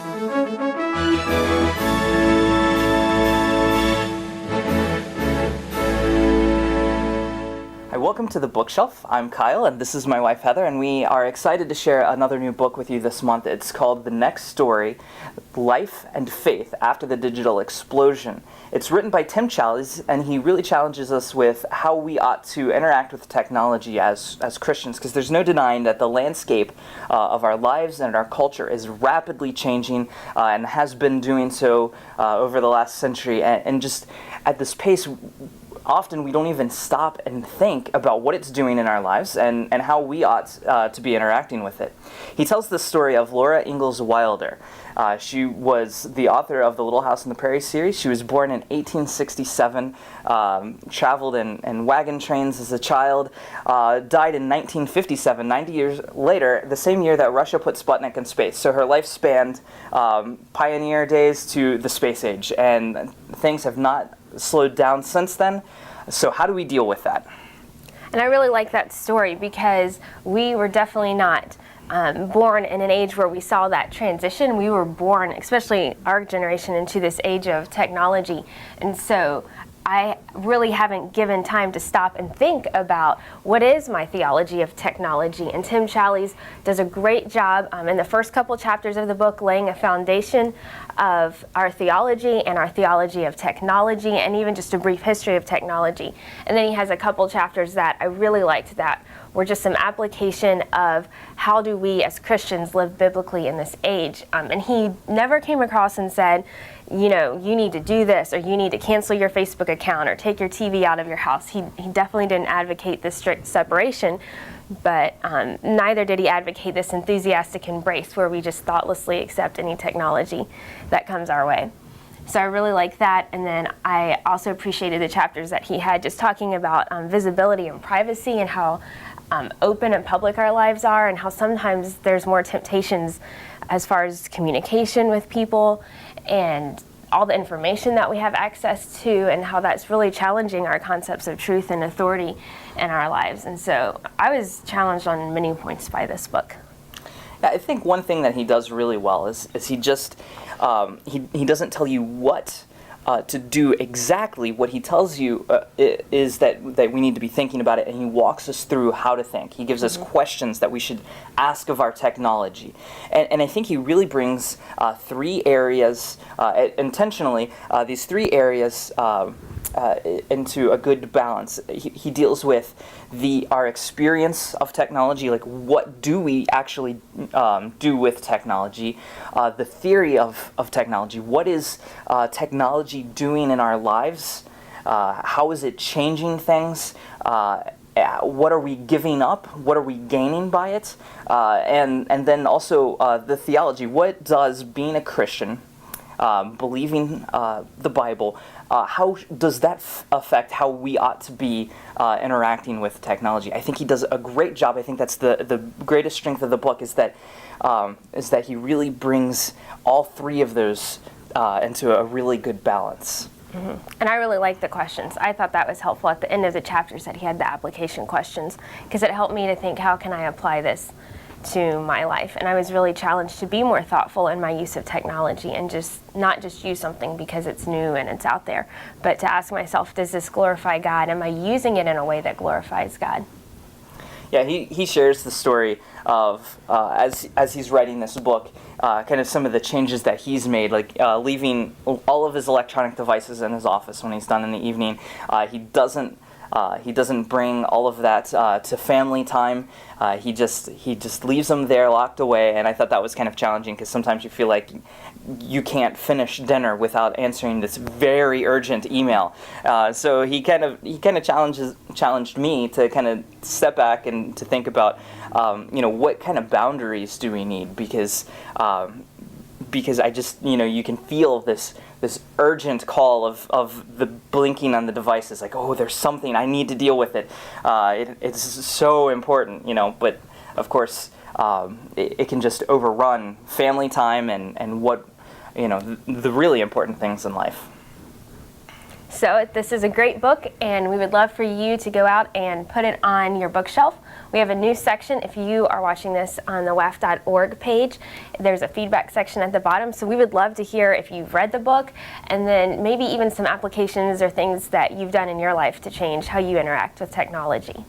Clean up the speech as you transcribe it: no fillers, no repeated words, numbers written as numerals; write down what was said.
Hi, welcome to The Bookshelf. I'm Kyle, and this is my wife Heather, and we are excited to share another new book with you this month. It's called The Next Story, Life and Faith After the Digital Explosion. It's written by Tim Challies, and he really challenges us with how we ought to interact with technology as Christians, because there's no denying that the landscape of our lives and our culture is rapidly changing and has been doing so over the last century, and just at this pace. Often we don't even stop and think about what it's doing in our lives and how we ought to be interacting with it. He tells the story of Laura Ingalls Wilder. She was the author of the Little House on the Prairie series. She was born in 1867, traveled in wagon trains as a child, died in 1957, 90 years later, the same year that Russia put Sputnik in space. So her life spanned pioneer days to the space age, and things have not slowed down since then. So how do we deal with that? And I really like that story because we were definitely not born in an age where we saw that transition. We were born, especially our generation, into this age of technology. And so I really haven't given time to stop and think about what is my theology of technology. And Tim Challies does a great job in the first couple chapters of the book laying a foundation of our theology and our theology of technology, and even just a brief history of technology. And then he has a couple chapters that I really liked that were just some application of how do we as Christians live biblically in this age. And he never came across and said, you know, you need to do this, or you need to cancel your Facebook account, or take your TV out of your house. He definitely didn't advocate this strict separation, but neither did he advocate this enthusiastic embrace where we just thoughtlessly accept any technology that comes our way. So I really like that. And then I also appreciated the chapters that he had just talking about visibility and privacy, and how open and public our lives are, and how sometimes there's more temptations as far as communication with people and all the information that we have access to, and how that's really challenging our concepts of truth and authority in our lives. And so I was challenged on many points by this book. Yeah, I think one thing that he does really well is he just he doesn't tell you what to do exactly. What he tells you is that we need to be thinking about it, and he walks us through how to think. He gives us questions that we should ask of our technology. And I think he really brings three areas, intentionally, these three areas into a good balance. He deals with our experience of technology, like what do we actually do with technology, the theory of technology, what is technology doing in our lives, how is it changing things, what are we giving up, what are we gaining by it, and then also the theology. What does being a Christian, believing the Bible, how does that affect how we ought to be interacting with technology? I think he does a great job. I think that's the greatest strength of the book, is that he really brings all three of those into a really good balance. Mm-hmm. And I really liked the questions. I thought that was helpful at the end of the chapters that he had the application questions, because it helped me to think, how can I apply this to my life? And I was really challenged to be more thoughtful in my use of technology, and just not just use something because it's new and it's out there, but to ask myself, does this glorify God? Am I using it in a way that glorifies God? Yeah, he shares the story of, as he's writing this book, kind of some of the changes that he's made, like leaving all of his electronic devices in his office when he's done in the evening. He doesn't bring all of that to family time. He just leaves them there locked away, and I thought that was kind of challenging, because sometimes you feel like you can't finish dinner without answering this very urgent email. So he kind of challenged me to kind of step back and to think about what kind of boundaries do we need, because I just, you can feel this urgent call of the blinking on the devices, like, oh, there's something, I need to deal with it. It's so important, but of course it can just overrun family time and what, the really important things in life. So this is a great book, and we would love for you to go out and put it on your bookshelf. We have a new section. If you are watching this on the WAF.org page, there's a feedback section at the bottom. So we would love to hear if you've read the book, and then maybe even some applications or things that you've done in your life to change how you interact with technology.